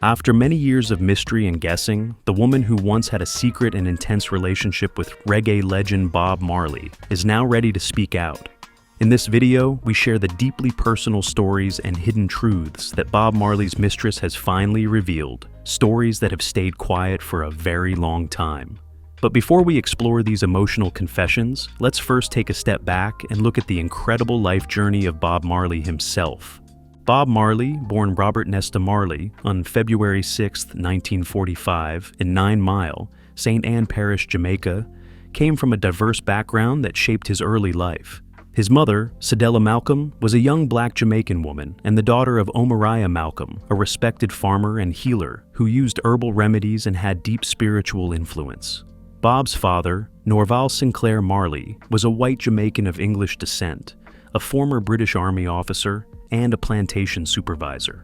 After many years of mystery and guessing, the woman who once had a secret and intense relationship with reggae legend Bob Marley is now ready to speak out. In this video, we share the deeply personal stories and hidden truths that Bob Marley's mistress has finally revealed, stories that have stayed quiet for a very long time. But before we explore these emotional confessions, let's first take a step back and look at the incredible life journey of Bob Marley himself. Bob Marley, born Robert Nesta Marley on February 6, 1945, in 9 Mile, St. Ann Parish, Jamaica, came from a diverse background that shaped his early life. His mother, Cedella Malcolm, was a young black Jamaican woman and the daughter of Omariah Malcolm, a respected farmer and healer who used herbal remedies and had deep spiritual influence. Bob's father, Norval Sinclair Marley, was a white Jamaican of English descent, a former British Army officer, and a plantation supervisor.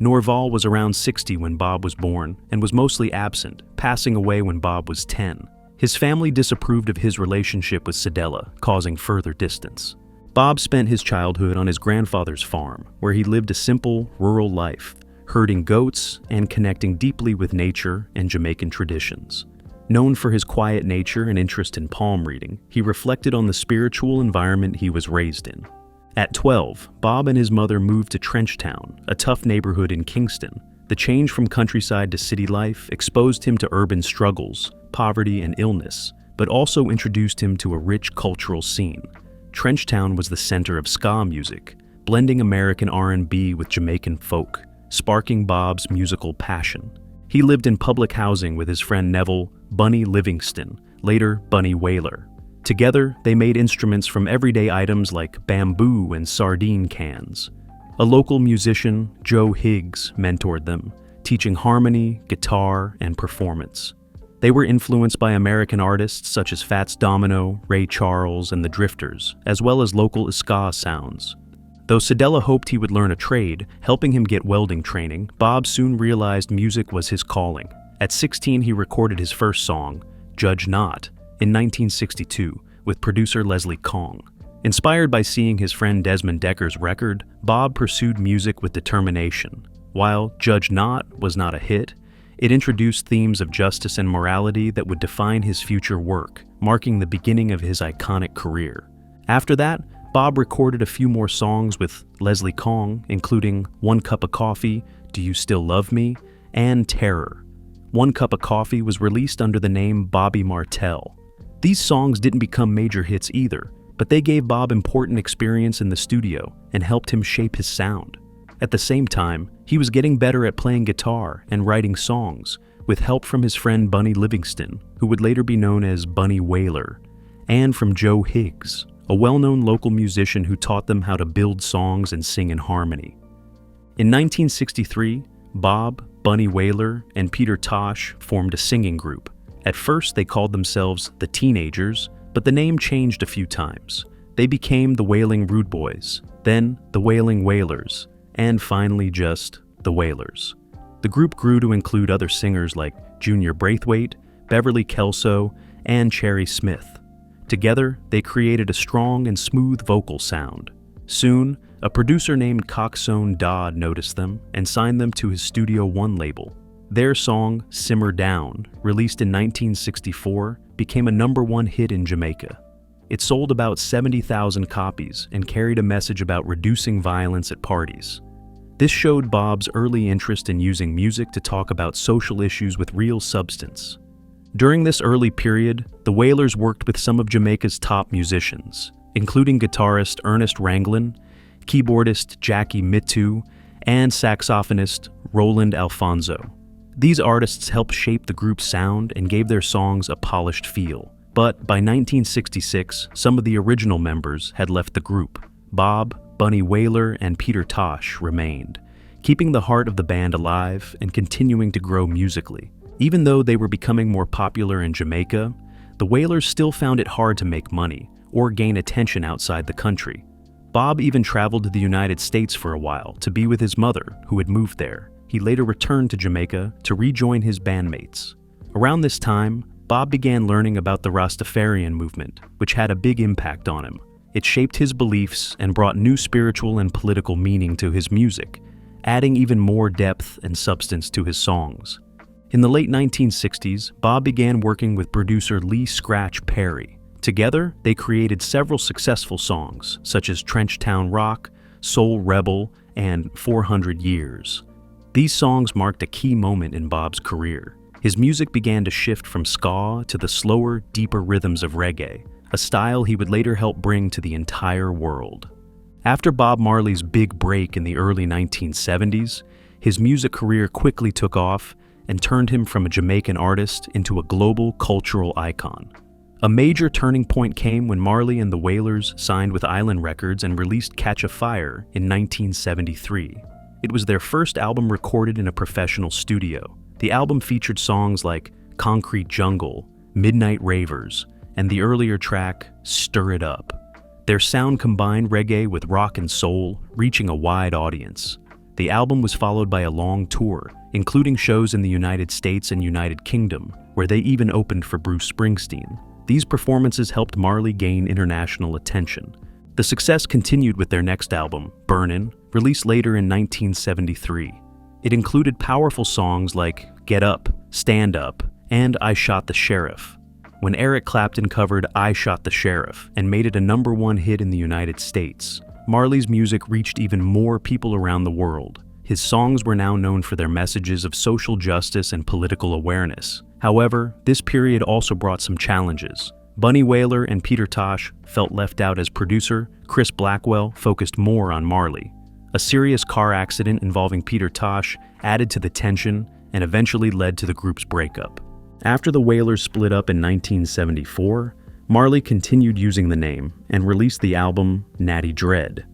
Norval was around 60 when Bob was born and was mostly absent, passing away when Bob was 10. His family disapproved of his relationship with Cedella, causing further distance. Bob spent his childhood on his grandfather's farm, where he lived a simple, rural life, herding goats and connecting deeply with nature and Jamaican traditions. Known for his quiet nature and interest in palm reading, he reflected on the spiritual environment he was raised in. At 12, Bob and his mother moved to Trenchtown, a tough neighborhood in Kingston. The change from countryside to city life exposed him to urban struggles, poverty, and illness, but also introduced him to a rich cultural scene. Trenchtown was the center of ska music, blending American R&B with Jamaican folk, sparking Bob's musical passion. He lived in public housing with his friend Neville "Bunny" Livingston, later Bunny Wailer. Together, they made instruments from everyday items like bamboo and sardine cans. A local musician, Joe Higgs, mentored them, teaching harmony, guitar, and performance. They were influenced by American artists such as Fats Domino, Ray Charles, and the Drifters, as well as local ska sounds. Though Cedella hoped he would learn a trade, helping him get welding training, Bob soon realized music was his calling. At 16, he recorded his first song, "Judge Not," in 1962, with producer Leslie Kong. Inspired by seeing his friend Desmond Decker's record, Bob pursued music with determination. While "Judge Not" was not a hit, it introduced themes of justice and morality that would define his future work, marking the beginning of his iconic career. After that, Bob recorded a few more songs with Leslie Kong, including "One Cup of Coffee," "Do You Still Love Me," and "Terror." "One Cup of Coffee" was released under the name Bobby Martell. These songs didn't become major hits either, but they gave Bob important experience in the studio and helped him shape his sound. At the same time, he was getting better at playing guitar and writing songs, with help from his friend Bunny Livingston, who would later be known as Bunny Wailer, and from Joe Higgs, a well-known local musician who taught them how to build songs and sing in harmony. In 1963, Bob, Bunny Wailer, and Peter Tosh formed a singing group. At first, they called themselves the Teenagers, but the name changed a few times. They became the Wailing Rude Boys, then the Wailing Wailers, and finally just the Wailers. The group grew to include other singers like Junior Braithwaite, Beverly Kelso, and Cherry Smith. Together, they created a strong and smooth vocal sound. Soon, a producer named Coxsone Dodd noticed them and signed them to his Studio One label. Their song, "Simmer Down," released in 1964, became a #1 hit in Jamaica. It sold about 70,000 copies and carried a message about reducing violence at parties. This showed Bob's early interest in using music to talk about social issues with real substance. During this early period, the Wailers worked with some of Jamaica's top musicians, including guitarist Ernest Ranglin, keyboardist Jackie Mittoo, and saxophonist Roland Alfonso. These artists helped shape the group's sound and gave their songs a polished feel. But by 1966, some of the original members had left the group. Bob, Bunny Wailer, and Peter Tosh remained, keeping the heart of the band alive and continuing to grow musically. Even though they were becoming more popular in Jamaica, the Wailers still found it hard to make money or gain attention outside the country. Bob even traveled to the United States for a while to be with his mother, who had moved there. He later returned to Jamaica to rejoin his bandmates. Around this time, Bob began learning about the Rastafarian movement, which had a big impact on him. It shaped his beliefs and brought new spiritual and political meaning to his music. adding even more depth and substance to his songs. In the late 1960s, Bob began working with producer Lee Scratch Perry. Together, they created several successful songs, such as Trenchtown Rock, Soul Rebel, and 400 Years. These songs marked a key moment in Bob's career. His music began to shift from ska to the slower, deeper rhythms of reggae, a style he would later help bring to the entire world. After Bob Marley's big break in the early 1970s, his music career quickly took off and turned him from a Jamaican artist into a global cultural icon. A major turning point came when Marley and the Wailers signed with Island Records and released Catch a Fire in 1973. It was their first album recorded in a professional studio. The album featured songs like Concrete Jungle, Midnight Ravers, and the earlier track, Stir It Up. Their sound combined reggae with rock and soul, reaching a wide audience. The album was followed by a long tour, including shows in the United States and United Kingdom, where they even opened for Bruce Springsteen. These performances helped Marley gain international attention. The success continued with their next album, Burnin', released later in 1973. It included powerful songs like Get Up, Stand Up, and I Shot the Sheriff. When Eric Clapton covered I Shot the Sheriff and made it a #1 hit in the United States, Marley's music reached even more people around the world. His songs were now known for their messages of social justice and political awareness. However, this period also brought some challenges. Bunny Wailer and Peter Tosh felt left out as producer. Chris Blackwell focused more on Marley. A serious car accident involving Peter Tosh added to the tension and eventually led to the group's breakup. After the Wailers split up in 1974, Marley continued using the name and released the album Natty Dread.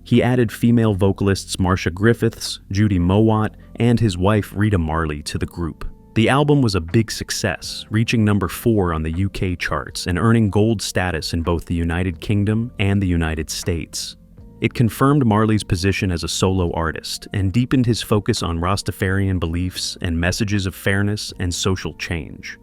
He added female vocalists Marcia Griffiths, Judy Mowat, and his wife Rita Marley to the group. The album was a big success, reaching #4 on the UK charts and earning gold status in both the United Kingdom and the United States. It confirmed Marley's position as a solo artist and deepened his focus on Rastafarian beliefs and messages of fairness and social change.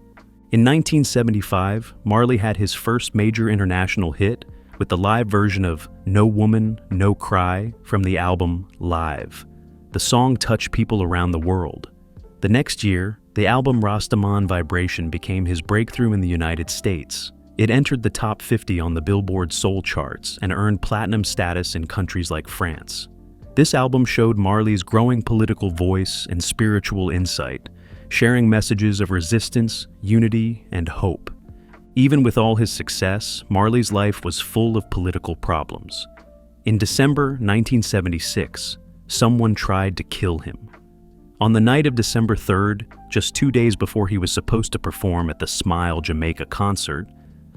In 1975, Marley had his first major international hit with the live version of No Woman, No Cry from the album Live. The song touched people around the world. The next year, the album Rastaman Vibration became his breakthrough in the United States. It entered the top 50 on the Billboard Soul charts and earned platinum status in countries like France. This album showed Marley's growing political voice and spiritual insight, sharing messages of resistance, unity, and hope. Even with all his success, Marley's life was full of political problems. In December 1976, someone tried to kill him. On the night of December 3rd, just 2 days before he was supposed to perform at the Smile Jamaica concert,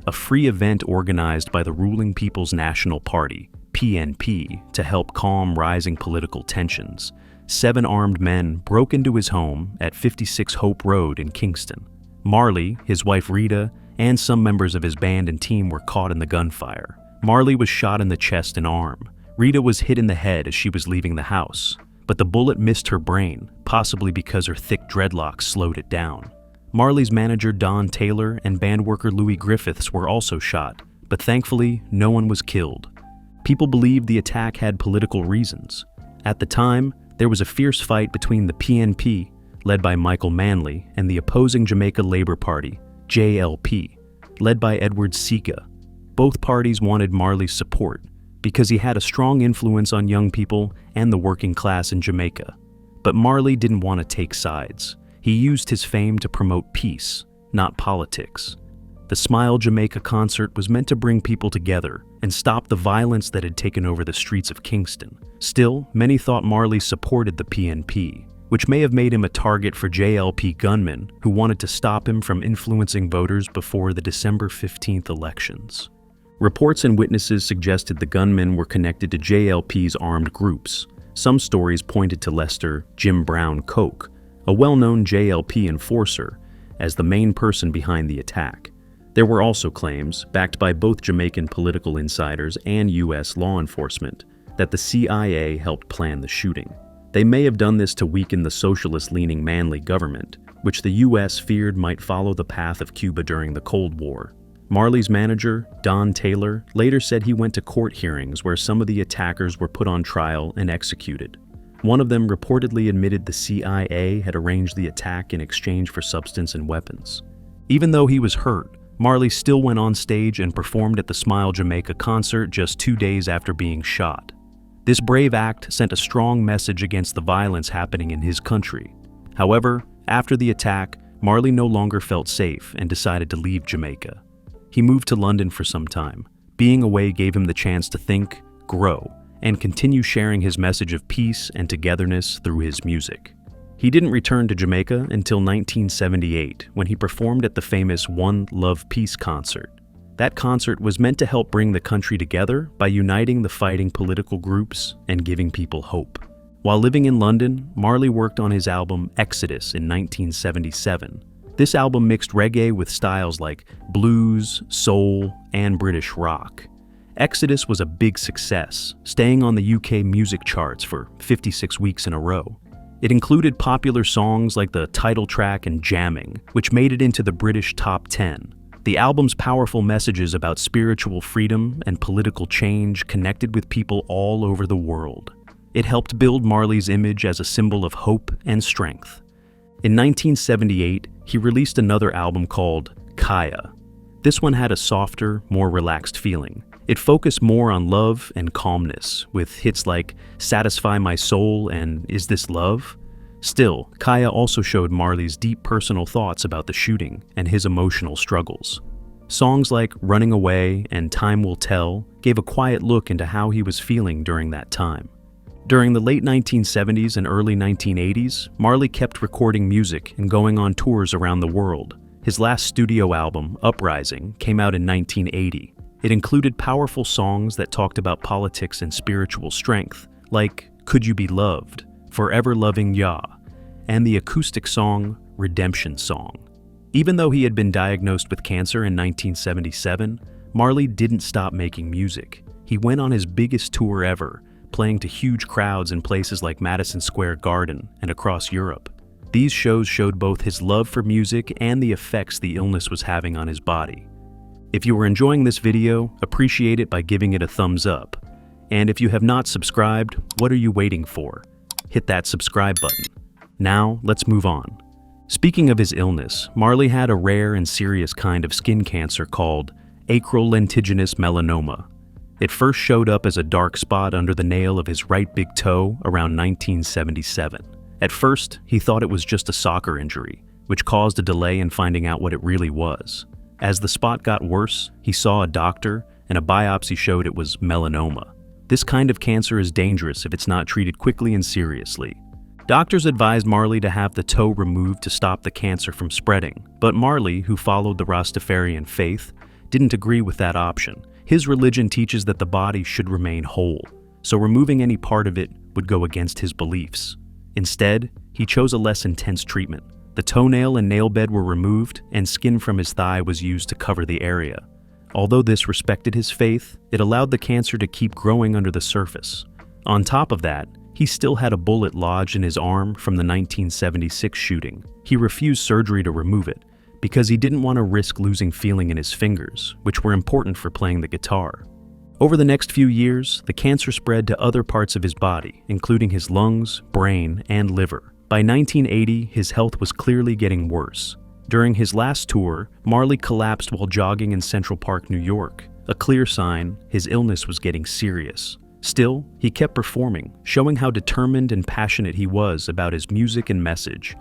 a free event organized by the ruling People's National Party, PNP, to help calm rising political tensions, 7 armed men broke into his home at 56 Hope Road in Kingston. Marley, his wife Rita, and some members of his band and team were caught in the gunfire. Marley was shot in the chest and arm. Rita was hit in the head as she was leaving the house, but the bullet missed her brain, possibly because her thick dreadlocks slowed it down. Marley's manager Don Taylor and bandworker Louis Griffiths were also shot, but thankfully no one was killed. People believed the attack had political reasons. At the time, there was a fierce fight between the PNP, led by Michael Manley, and the opposing Jamaica Labour Party, JLP, led by Edward Seaga. Both parties wanted Marley's support because he had a strong influence on young people and the working class in Jamaica. But Marley didn't want to take sides. He used his fame to promote peace, not politics. The Smile Jamaica concert was meant to bring people together and stop the violence that had taken over the streets of Kingston. Still, many thought Marley supported the PNP, which may have made him a target for JLP gunmen who wanted to stop him from influencing voters before the December 15th elections. Reports and witnesses suggested the gunmen were connected to JLP's armed groups. Some stories pointed to Lester Jim Brown Coke, a well-known JLP enforcer, as the main person behind the attack. There were also claims, backed by both Jamaican political insiders and U.S. law enforcement, that the CIA helped plan the shooting. They may have done this to weaken the socialist-leaning Manley government, which the U.S. feared might follow the path of Cuba during the Cold War. Marley's manager, Don Taylor, later said he went to court hearings where some of the attackers were put on trial and executed. One of them reportedly admitted the CIA had arranged the attack in exchange for substance and weapons. Even though he was hurt, Marley still went on stage and performed at the Smile Jamaica concert just 2 days after being shot. This brave act sent a strong message against the violence happening in his country. However, after the attack, Marley no longer felt safe and decided to leave Jamaica. He moved to London for some time. Being away gave him the chance to think, grow, and continue sharing his message of peace and togetherness through his music. He didn't return to Jamaica until 1978, when he performed at the famous One Love Peace concert. That concert was meant to help bring the country together by uniting the fighting political groups and giving people hope. While living in London, Marley worked on his album Exodus in 1977. This album mixed reggae with styles like blues, soul, and British rock. Exodus was a big success, staying on the UK music charts for 56 weeks in a row. It included popular songs like the title track and Jamming, which made it into the British top 10. The album's powerful messages about spiritual freedom and political change connected with people all over the world. It helped build Marley's image as a symbol of hope and strength. In 1978, he released another album called Kaya. This one had a softer, more relaxed feeling. It focused more on love and calmness, with hits like Satisfy My Soul and Is This Love? Still, Kaya also showed Marley's deep personal thoughts about the shooting and his emotional struggles. Songs like Running Away and Time Will Tell gave a quiet look into how he was feeling during that time. During the late 1970s and early 1980s, Marley kept recording music and going on tours around the world. His last studio album, Uprising, came out in 1980. It included powerful songs that talked about politics and spiritual strength, like Could You Be Loved, Forever Loving Yah, and the acoustic song Redemption Song. Even though he had been diagnosed with cancer in 1977, Marley didn't stop making music. He went on his biggest tour ever, playing to huge crowds in places like Madison Square Garden and across Europe. These shows showed both his love for music and the effects the illness was having on his body. If you are enjoying this video, appreciate it by giving it a thumbs up. And if you have not subscribed, what are you waiting for? Hit that subscribe button. Now, let's move on. Speaking of his illness, Marley had a rare and serious kind of skin cancer called acral lentiginous melanoma. It first showed up as a dark spot under the nail of his right big toe around 1977. At first, he thought it was just a soccer injury, which caused a delay in finding out what it really was. As the spot got worse, he saw a doctor, and a biopsy showed it was melanoma. This kind of cancer is dangerous if it's not treated quickly and seriously. Doctors advised Marley to have the toe removed to stop the cancer from spreading, but Marley, who followed the Rastafarian faith, didn't agree with that option. His religion teaches that the body should remain whole, so removing any part of it would go against his beliefs. Instead, he chose a less intense treatment. The toenail and nail bed were removed, and skin from his thigh was used to cover the area. Although this respected his faith, it allowed the cancer to keep growing under the surface. On top of that, he still had a bullet lodged in his arm from the 1976 shooting. He refused surgery to remove it, because he didn't want to risk losing feeling in his fingers, which were important for playing the guitar. Over the next few years, the cancer spread to other parts of his body, including his lungs, brain, and liver. By 1980, his health was clearly getting worse. During his last tour, Marley collapsed while jogging in Central Park, New York, a clear sign his illness was getting serious. Still, he kept performing, showing how determined and passionate he was about his music and message.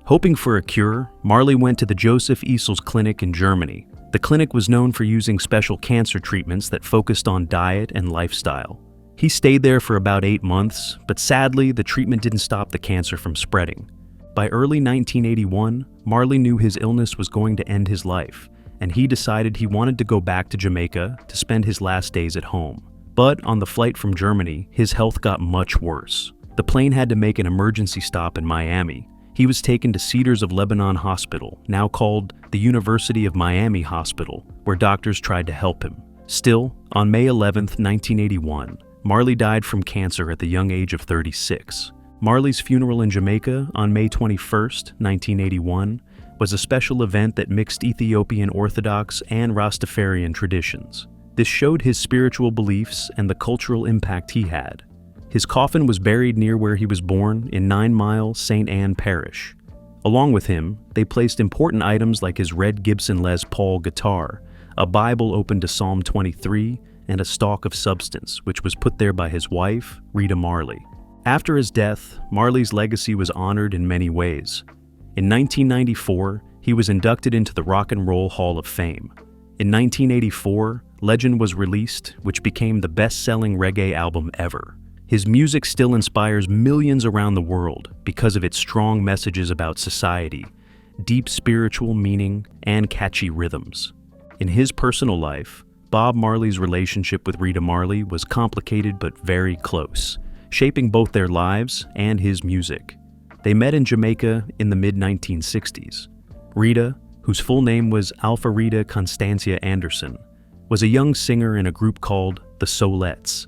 Hoping for a cure, Marley went to the Joseph Easels Clinic in Germany. The clinic was known for using special cancer treatments that focused on diet and lifestyle. He stayed there for about 8 months, but sadly, the treatment didn't stop the cancer from spreading. By early 1981, Marley knew his illness was going to end his life, and he decided he wanted to go back to Jamaica to spend his last days at home. But on the flight from Germany, his health got much worse. The plane had to make an emergency stop in Miami. He was taken to Cedars of Lebanon Hospital, now called the University of Miami Hospital, where doctors tried to help him. Still, on May 11, 1981, Marley died from cancer at the young age of 36. Marley's funeral in Jamaica on May 21, 1981, was a special event that mixed Ethiopian Orthodox and Rastafarian traditions. This showed his spiritual beliefs and the cultural impact he had. His coffin was buried near where he was born in 9 Mile, St. Anne Parish. Along with him, they placed important items like his red Gibson Les Paul guitar, a Bible open to Psalm 23, and a stalk of substance, which was put there by his wife, Rita Marley. After his death, Marley's legacy was honored in many ways. In 1994, he was inducted into the Rock and Roll Hall of Fame. In 1984, Legend was released, which became the best-selling reggae album ever. His music still inspires millions around the world because of its strong messages about society, deep spiritual meaning, and catchy rhythms. In his personal life, Bob Marley's relationship with Rita Marley was complicated but very close, shaping both their lives and his music. They met in Jamaica in the mid-1960s. Rita, whose full name was Alpha Rita Constancia Anderson, was a young singer in a group called the Solettes.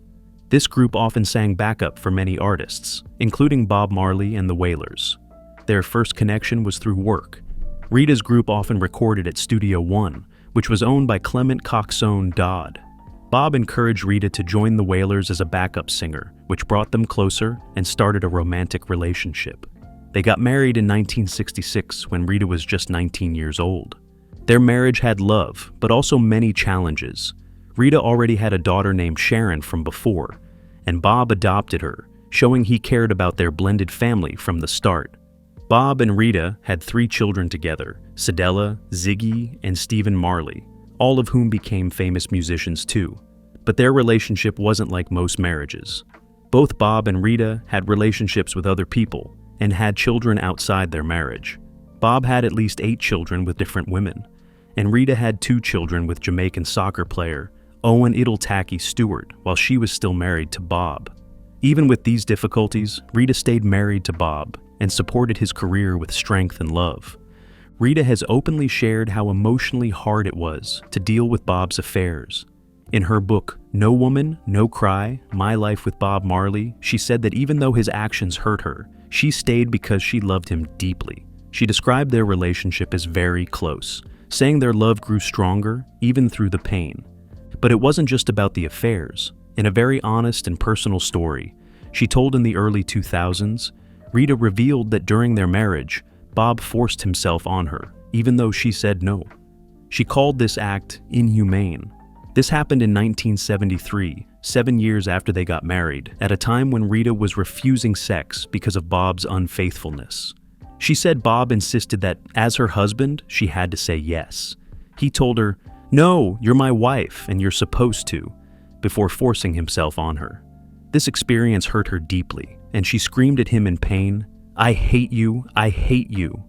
This group often sang backup for many artists, including Bob Marley and the Wailers. Their first connection was through work. Rita's group often recorded at Studio One, which was owned by Clement Coxone Dodd. Bob encouraged Rita to join the Wailers as a backup singer, which brought them closer and started a romantic relationship. They got married in 1966 when Rita was just 19 years old. Their marriage had love, but also many challenges. Rita already had a daughter named Sharon from before, and Bob adopted her, showing he cared about their blended family from the start. Bob and Rita had 3 children together, Cedella, Ziggy, and Stephen Marley, all of whom became famous musicians too. But their relationship wasn't like most marriages. Both Bob and Rita had relationships with other people and had children outside their marriage. Bob had at least 8 children with different women, and Rita had 2 children with Jamaican soccer player Owen Iddle-Tacky Stewart while she was still married to Bob. Even with these difficulties, Rita stayed married to Bob and supported his career with strength and love. Rita has openly shared how emotionally hard it was to deal with Bob's affairs. In her book, No Woman, No Cry, My Life with Bob Marley, she said that even though his actions hurt her, she stayed because she loved him deeply. She described their relationship as very close, saying their love grew stronger even through the pain. But it wasn't just about the affairs. In a very honest and personal story she told in the early 2000s, Rita revealed that during their marriage, Bob forced himself on her, even though she said no. She called this act inhumane. This happened in 1973, 7 years after they got married, at a time when Rita was refusing sex because of Bob's unfaithfulness. She said Bob insisted that, as her husband, she had to say yes. He told her, "No, you're my wife and you're supposed to," before forcing himself on her. This experience hurt her deeply, and she screamed at him in pain, "I hate you, I hate you."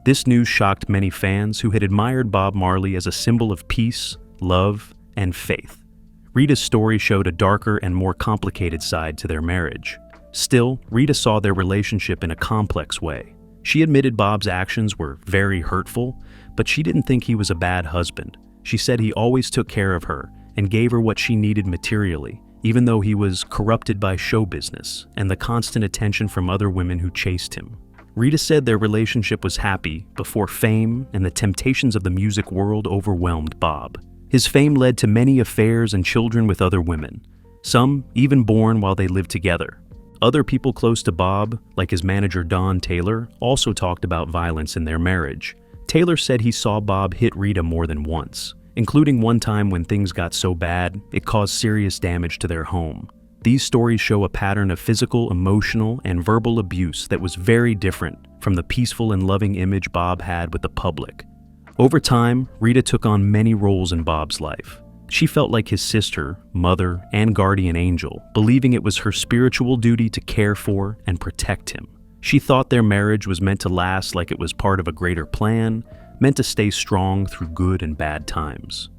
This news shocked many fans who had admired Bob Marley as a symbol of peace, love, and faith. Rita's story showed a darker and more complicated side to their marriage. Still, Rita saw their relationship in a complex way. She admitted Bob's actions were very hurtful, but she didn't think he was a bad husband. She said he always took care of her and gave her what she needed materially, even though he was corrupted by show business and the constant attention from other women who chased him. Rita said their relationship was happy before fame and the temptations of the music world overwhelmed Bob. His fame led to many affairs and children with other women, some even born while they lived together. Other people close to Bob, like his manager Don Taylor, also talked about violence in their marriage. Taylor said he saw Bob hit Rita more than once, including one time when things got so bad it caused serious damage to their home. These stories show a pattern of physical, emotional, and verbal abuse that was very different from the peaceful and loving image Bob had with the public. Over time, Rita took on many roles in Bob's life. She felt like his sister, mother, and guardian angel, believing it was her spiritual duty to care for and protect him. She thought their marriage was meant to last like it was part of a greater plan, meant to stay strong through good and bad times.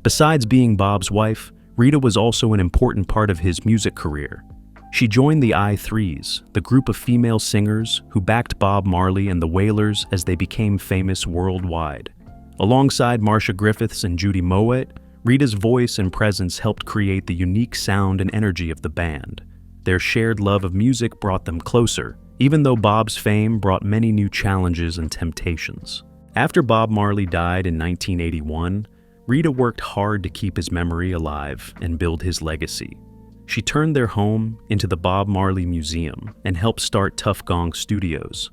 Besides being Bob's wife, Rita was also an important part of his music career. She joined the I-Threes, the group of female singers who backed Bob Marley and the Wailers as they became famous worldwide. Alongside Marcia Griffiths and Judy Moet, Rita's voice and presence helped create the unique sound and energy of the band. Their shared love of music brought them closer, even though Bob's fame brought many new challenges and temptations. After Bob Marley died in 1981, Rita worked hard to keep his memory alive and build his legacy. She turned their home into the Bob Marley Museum and helped start Tuff Gong Studios.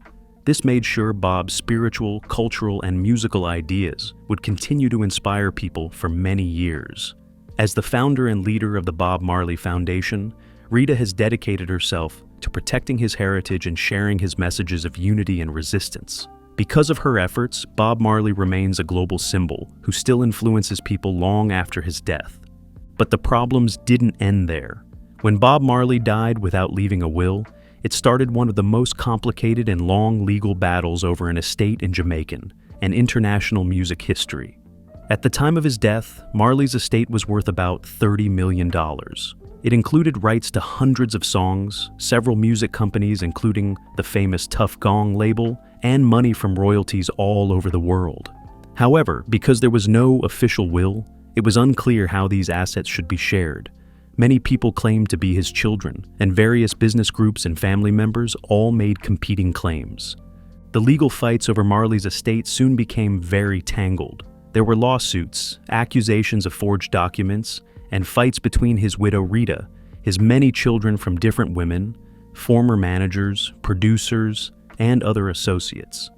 This made sure Bob's spiritual, cultural, and musical ideas would continue to inspire people for many years. As the founder and leader of the Bob Marley Foundation, Rita has dedicated herself to protecting his heritage and sharing his messages of unity and resistance. Because of her efforts, Bob Marley remains a global symbol who still influences people long after his death. But the problems didn't end there. When Bob Marley died without leaving a will, it started one of the most complicated and long legal battles over an estate in Jamaican and international music history. At the time of his death, Marley's estate was worth about $30 million. It included rights to hundreds of songs, several music companies including the famous Tuff Gong label, and money from royalties all over the world. However, because there was no official will, it was unclear how these assets should be shared. Many people claimed to be his children, and various business groups and family members all made competing claims. The legal fights over Marley's estate soon became very tangled. There were lawsuits, accusations of forged documents, and fights between his widow Rita, his many children from different women, former managers, producers, and other associates.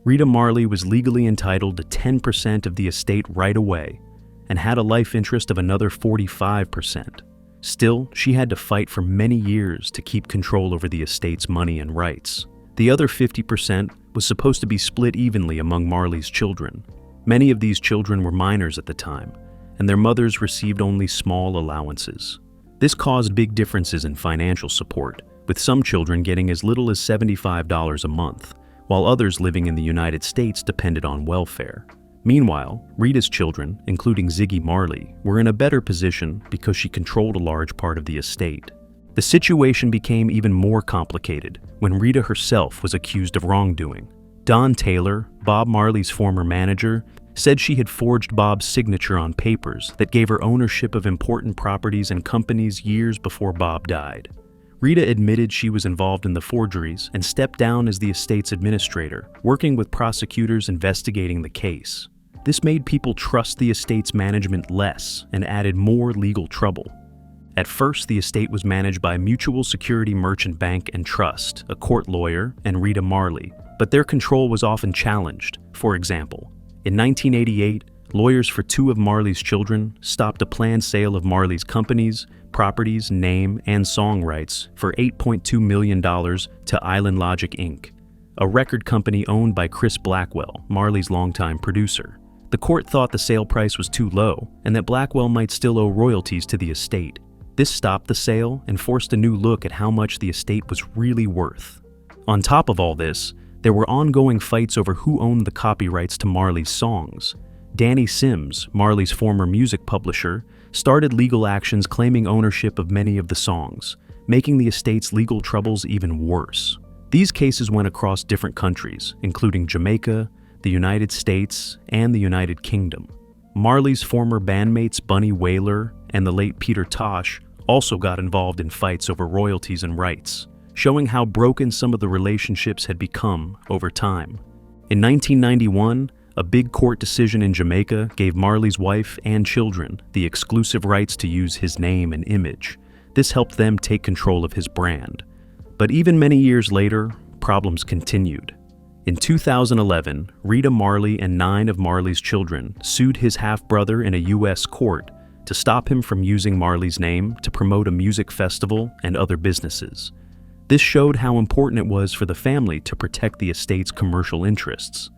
Rita Marley was legally entitled to 10% of the estate right away, and had a life interest of another 45%. Still, she had to fight for many years to keep control over the estate's money and rights. The other 50% was supposed to be split evenly among Marley's children. Many of these children were minors at the time, and their mothers received only small allowances. This caused big differences in financial support, with some children getting as little as $75 a month, while others living in the United States depended on welfare. Meanwhile, Rita's children, including Ziggy Marley, were in a better position because she controlled a large part of the estate. The situation became even more complicated when Rita herself was accused of wrongdoing. Don Taylor, Bob Marley's former manager, said she had forged Bob's signature on papers that gave her ownership of important properties and companies years before Bob died. Rita admitted she was involved in the forgeries and stepped down as the estate's administrator, working with prosecutors investigating the case. This made people trust the estate's management less and added more legal trouble. At first, the estate was managed by Mutual Security Merchant Bank and Trust, a court lawyer, and Rita Marley, but their control was often challenged. For example, in 1988, lawyers for two of Marley's children stopped a planned sale of Marley's companies, properties, name, and song rights for $8.2 million to Island Logic Inc., a record company owned by Chris Blackwell, Marley's longtime producer. The court thought the sale price was too low and that Blackwell might still owe royalties to the estate. This stopped the sale and forced a new look at how much the estate was really worth. On top of all this, there were ongoing fights over who owned the copyrights to Marley's songs. Danny Sims, Marley's former music publisher, started legal actions claiming ownership of many of the songs, making the estate's legal troubles even worse. These cases went across different countries, including Jamaica, the United States, and the United Kingdom. Marley's former bandmates Bunny Wailer and the late Peter Tosh also got involved in fights over royalties and rights, showing how broken some of the relationships had become over time. In 1991, a big court decision in Jamaica gave Marley's wife and children the exclusive rights to use his name and image. This helped them take control of his brand. But even many years later, problems continued. In 2011, Rita Marley and 9 of Marley's children sued his half-brother in a U.S. court to stop him from using Marley's name to promote a music festival and other businesses. This showed how important it was for the family to protect the estate's commercial interests.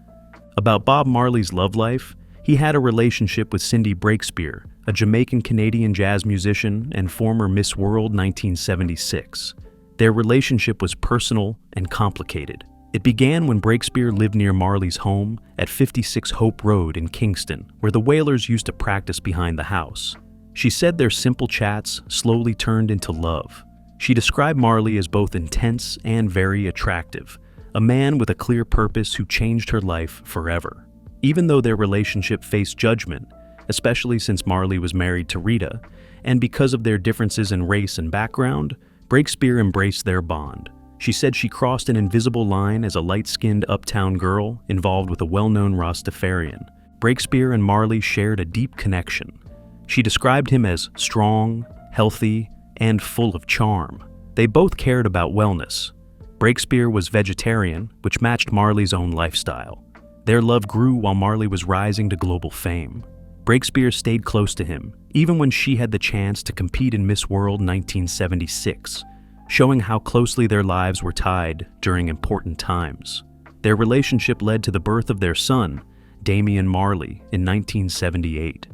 About Bob Marley's love life, he had a relationship with Cindy Breakspeare, a Jamaican-Canadian jazz musician and former Miss World 1976. Their relationship was personal and complicated. It began when Breakspeare lived near Marley's home at 56 Hope Road in Kingston, where the Wailers used to practice behind the house. She said their simple chats slowly turned into love. She described Marley as both intense and very attractive, a man with a clear purpose who changed her life forever. Even though their relationship faced judgment, especially since Marley was married to Rita, and because of their differences in race and background, Breakspeare embraced their bond. She said she crossed an invisible line as a light-skinned uptown girl involved with a well-known Rastafarian. Breakspeare and Marley shared a deep connection. She described him as strong, healthy, and full of charm. They both cared about wellness. Breakspeare was vegetarian, which matched Marley's own lifestyle. Their love grew while Marley was rising to global fame. Breakspeare stayed close to him, even when she had the chance to compete in Miss World 1976, showing how closely their lives were tied during important times. Their relationship led to the birth of their son, Damian Marley, in 1978.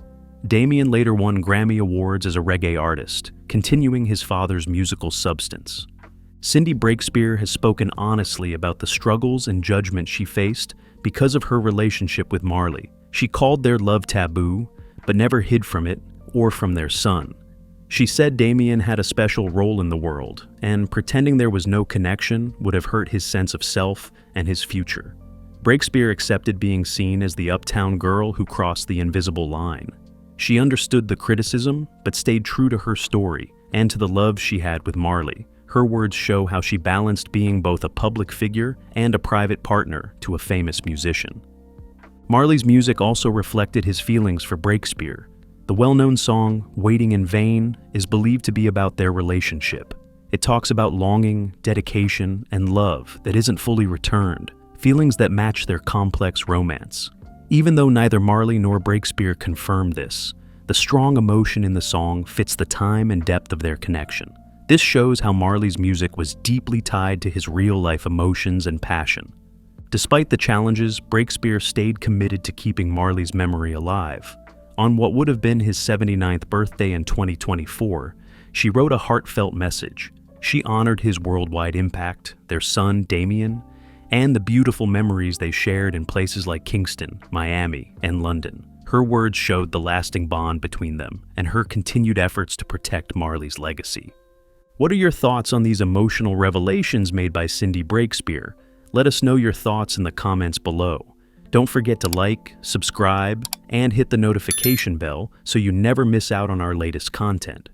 Damian later won Grammy Awards as a reggae artist, continuing his father's musical substance. Cindy Breakspeare has spoken honestly about the struggles and judgment she faced because of her relationship with Marley. She called their love taboo, but never hid from it or from their son. She said Damian had a special role in the world, and pretending there was no connection would have hurt his sense of self and his future. Breakspeare accepted being seen as the uptown girl who crossed the invisible line. She understood the criticism, but stayed true to her story and to the love she had with Marley. Her words show how she balanced being both a public figure and a private partner to a famous musician. Marley's music also reflected his feelings for Breakspeare. The well-known song, Waiting in Vain, is believed to be about their relationship. It talks about longing, dedication, and love that isn't fully returned, feelings that match their complex romance. Even though neither Marley nor Breakspeare confirmed this, the strong emotion in the song fits the time and depth of their connection. This shows how Marley's music was deeply tied to his real-life emotions and passion. Despite the challenges, Breakspeare stayed committed to keeping Marley's memory alive. On what would have been his 79th birthday in 2024, she wrote a heartfelt message. She honored his worldwide impact, their son Damian, and the beautiful memories they shared in places like Kingston, Miami, and London. Her words showed the lasting bond between them and her continued efforts to protect Marley's legacy. What are your thoughts on these emotional revelations made by Cindy Breakspeare? Let us know your thoughts in the comments below. Don't forget to like, subscribe, and hit the notification bell so you never miss out on our latest content.